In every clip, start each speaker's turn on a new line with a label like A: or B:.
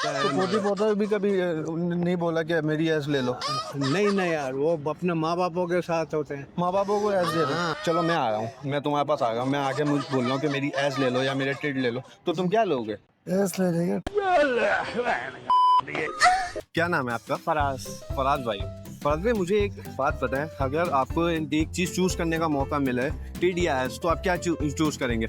A: तो पोती पोता भी कभी नहीं बोला कि मेरी एज ले लो?
B: नहीं नहीं यार, वो अपने माँ बापों के साथ होते हैं।
A: माँ बापों को एज दे दो। चलो मैं आ रहा हूँ, मैं तुम्हारे पास आ रहा हूँ, मैं आके मुझे बोल रहा हूँ कि मेरी एज ले लो या मेरे टिड ले लो, तो तुम क्या लोगे?
C: एज ले लेंगे।
A: क्या नाम है आपका?
B: फराज।
A: फराज भाई। फराज भाई, मुझे एक बात पता है, अगर आपको एक चीज चूज करने का मौका मिले, टिड या एज, तो आप क्या चूज करेंगे?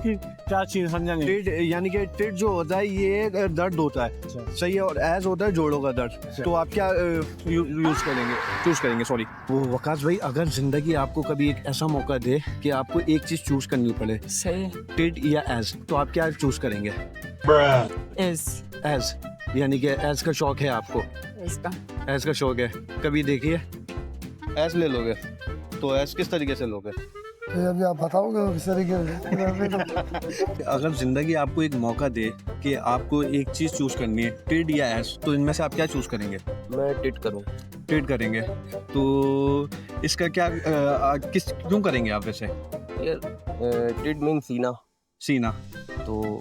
B: क्या चीज समझा नहीं?
A: टिड यानी कि टिड जो होता है ये दर्द होता है, सही है, और एज होता है जोड़ों का दर्द। तो आप क्या यूज करेंगे, चूज करेंगे? सॉरी वो वकास भाई, अगर जिंदगी आपको कभी एक ऐसा मौका दे कि आपको एक चीज चूज करनी पड़े,
D: सही
A: टिड या एज, तो आप क्या चूज करेंगे? एज यानी कि एज का शौक है आपको?
D: इसका
A: एज का शौक है, कभी देखिए एज ले लोगे, तो एज किस तरीके से लोगे?
C: तो अभी आप बताओगे किस तरीके से?
A: अगर जिंदगी आपको एक मौका दे कि आपको एक चीज चूज करनी है, टिड या एज, तो इनमें से आप क्या चूज करेंगे?
E: मैं टिट करूँ।
A: टिड करेंगे, तो इसका क्या किस क्यों करेंगे आप वैसे?
E: यार टिट मीन सीना,
A: सीना।
E: तो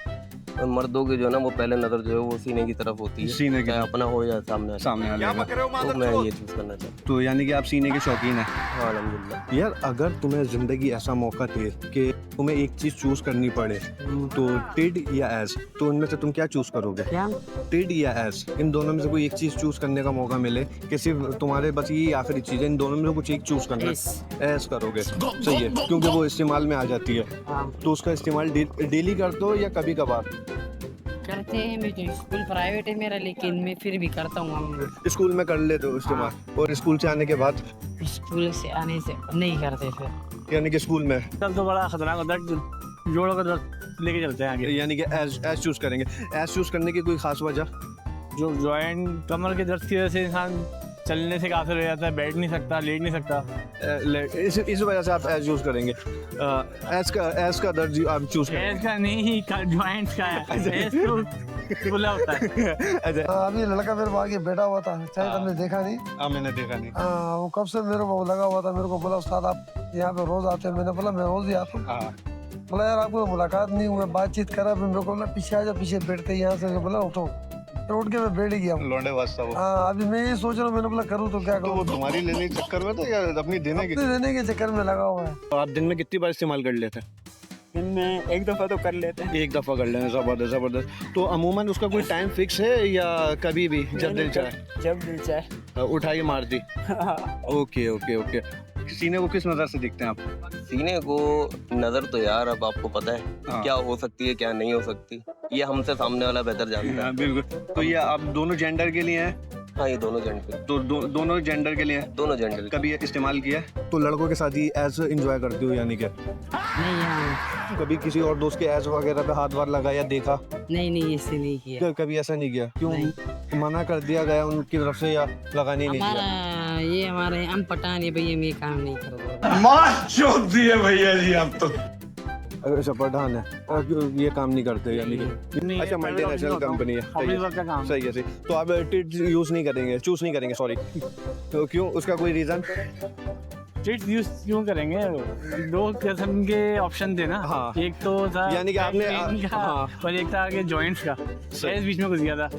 E: मर्दों की जो है ना वो पहले नजर जो है वो सीने की तरफ होती है,
A: सीने की
E: चाहे अपना हो या सामने वाला।
A: सामने वाले का।
E: तो मैं ये चूज करना चाहता हूँ।
A: तो यानी कि आप सीने के शौकीन हैं।
E: हाँ अल्हम्दुलिल्लाह।
A: यार अगर तुम्हें जिंदगी ऐसा मौका दे कि तुम्हें एक चीज चूज करनी पड़े, तो टिड या एज, तो उनमें से तुम क्या चूज करोगे?
D: क्या?
A: टिड या एज, इन दोनों में से कोई एक चीज चूज करने का मौका मिले कि सिर्फ तुम्हारे बस ये आखिरी चीज है, इन दोनों में से कुछ एक चूज करना है, एज करोगे, सही है, क्योंकि वो इस्तेमाल में आ जाती है।
D: हाँ।
A: तो उसका इस्तेमाल डेली करते हो या कभी कभार?
D: करते हैं, मैं तो स्कूल प्राइवेट है मेरा, लेकिन मैं फिर भी करता हूँ।
A: स्कूल में कर लेते हो इस्तेमाल, और स्कूल से आने के बाद?
D: स्कूल से आने से नहीं करते फिर।
A: यानी कि स्कूल में,
B: तब तो बड़ा खतरनाक होता है, जोड़ों का दर्द लेके चलते हैं आगे।
A: यानी कि एज चूज करेंगे। एज चूज करने की कोई खास वजह?
B: जो जॉइंट कमर के दर्द की वजह से इंसान चलने से काफिर हो जाता है, बैठ नहीं सकता, लेट नहीं सकता।
A: इस वजह से आप एज यूज करेंगे। एज का दर्द आप चूज करेंगे।
B: एज का नहीं, जॉइंट्स का है। एज तो खुला होता है।
A: अच्छा,
C: हाँ, अभी लड़का मेरे को आगे बैठा हुआ था, शायद हमने देखा नहीं।
A: हाँ मैंने देखा नहीं।
C: हाँ, वो कब से मेरे को लगा हुआ था, मेरे को बोला उस्ताद आप यहाँ पे रोज आते हैं? मैंने बोला मैं रोज ही आता हूँ।
A: हाँ
C: बोला यार आपको मुलाकात नहीं हुआ, बातचीत करा, फिर मेरे को बोला पीछे आ जा, पीछे बैठते यहाँ से। मैं बोला उठो, फिर उठ के मैं बैठ गया।
A: लौंडे वास्ता वो।
C: हाँ, अभी मैं ये सोच रहा हूँ, मैंने बोला करूँ तो क्या
A: तो वो
C: करूँ?
A: तुम्हारी लेने के चक्कर में था या अपनी देने के?
C: अपने देने के चक्कर में लगा हुआ है।
A: तो आप दिन में कितनी बार इस्तेमाल कर लेते हैं?
B: दिन में एक दफा तो कर लेते हैं।
A: एक दफा कर लेना, जबरदस्त जबरदस्त। तो अमूमन उसका कोई टाइम फिक्स है या कभी भी जब दिल चाहे?
B: जब दिल चाहे
A: उठा के मार दी। Okay okay okay. सीने को किस नजर से देखते हैं आप?
E: सीने को नजर तो यार अब आपको पता है
A: हाँ।
E: क्या हो सकती है क्या नहीं हो सकती, ये हमसे सामने वाला बेहतर जानता है।
A: हाँ, बिल्कुल। तो ये आप दोनों जेंडर के लिए हैं?
E: हाँ ये दोनों जेंडर,
A: तो दोनों जेंडर के लिए हैं?
E: दोनों जेंडर।
A: कभी ये इस्तेमाल किया है? तो लड़कों के साथ ही एज एंजॉय करते हो यानी क्या?
D: नहीं यार,
A: कभी किसी और दोस्त के एज वगैरह पे हाथ वार लगाया देखा?
D: नहीं ऐसे नहीं किया।
A: कभी ऐसा नहीं किया? क्यों
D: नहीं।
A: मना कर दिया गया उनकी तरफ से या लगाने नहीं
D: हमारा
A: दिया?
D: ये हमारे हम पठान है भैया, मैं काम नहीं करूँगा।
F: मार चोद दिए भैया जी आप तो।
A: अच्छा पठान है, ये काम नहीं करते यानी कि? अच्छा मल्टीनेशनल कंपनी है, सही है,
B: का काम।
A: सही है सही। तो आप टिड यूज नहीं करेंगे, चूज नहीं करेंगे, सॉरी। तो क्यों, उसका कोई रीजन?
B: टिट यूज क्यों करेंगे? दो किस्म के ऑप्शन थे ना।
A: हाँ।
B: एक तो था
A: यानी कि आपने
B: पेन का,
A: हाँ।
B: और एक था आगे जॉइंट्स का। एज बीच में घुस गया था।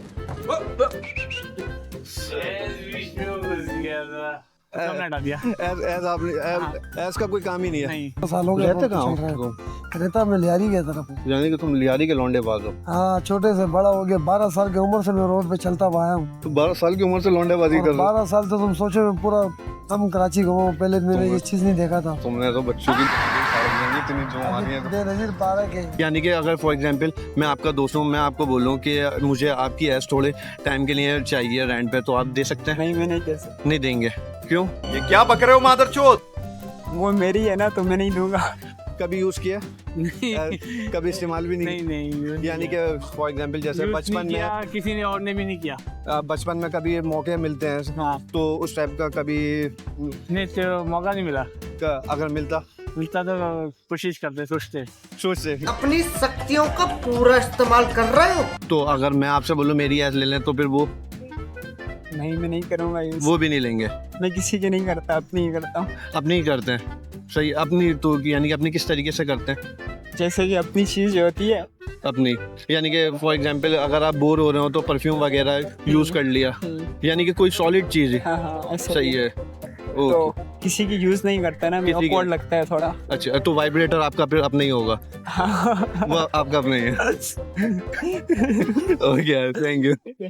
B: एज बीच में घुस गया था, तो हमने हटा दिया।
A: एज आपने एज का कोई काम ही नहीं है।
B: नहीं।
C: साल हो गए
A: रहते
C: चल
A: कहाँ
C: रहा है।
A: हो?
C: रहता मैं लियारी की तरफ हूँ।
A: यानी कि तुम लियारी के लौंडे बाज हो।
C: हाँ, छोटे से बड़ा हो गया, 12 साल की उम्र से मैं रोड पे चलता हुआ आया हूँ।
A: तो 12 साल की उम्र से लौंडेबाजी कर रहे हो?
C: 12 साल तो तुम सोचो मैं पूरा हम कराची घूमा हूँ, पहले मैंने ये चीज नहीं देखा था।
A: तुमने तो बच्चों की इतनी जुबानी है।
C: बेनजीर पार्क है।
A: यानी कि अगर फॉर एग्जांपल मैं आपका दोस्त हूँ, मैं आपको बोलूँ कि मुझे आपकी एज थोड़े टाइम के लिए चाहिए रेंट पे, तो आप दे सकते हैं?
B: नहीं, मैं नहीं दे सकता।
A: नहीं देंगे? क्यों?
F: ये क्या बक रहे हो मादरचोद?
B: वो मेरी है ना, तो मैं नहीं दूंगा।
A: कभी यूज किया?
B: नहीं
A: कभी इस्तेमाल भी नहीं?
B: नहीं।
A: यानी कि फॉर एग्जांपल जैसे बचपन में,
B: किसी ने और ने भी नहीं किया।
A: बचपन में कभी मौके मिलते हैं,
B: हाँ।
A: तो उस टाइप का कभी
B: नहीं, तो मौका नहीं मिला।
A: अगर मिलता
B: तो कोशिश करते, सोचते।
A: सोचते।
G: अपनी शक्तियों का पूरा इस्तेमाल कर रहे हो।
A: तो अगर मैं आपसे बोलूँ मेरी एज ले लें, तो फिर वो
B: नहीं, मैं नहीं करूँगा।
A: वो भी नहीं लेंगे?
B: मैं किसी की नहीं करता, अपनी ही करता हूँ।
A: अपनी ही करते हैं, सही। अपनी तो यानी कि अपनी किस तरीके से करते हैं?
B: जैसे कि अपनी चीज होती है
A: अपनी, यानी कि फॉर एग्जांपल अगर आप बोर हो रहे हो तो परफ्यूम वगैरह यूज कर लिया, यानी कि कोई सॉलिड चीज है।
H: हाँ ऐसा
A: सही है।
H: तो
A: ओके।
H: किसी की यूज नहीं करता ना, मेरे
A: किसी की-
H: ऑकवर्ड लगता है थोड़ा।
A: अच्छा, तो वाइब्रेटर आपका अपना ही होगा, वो आपका अपना ही है। Okay, thank you.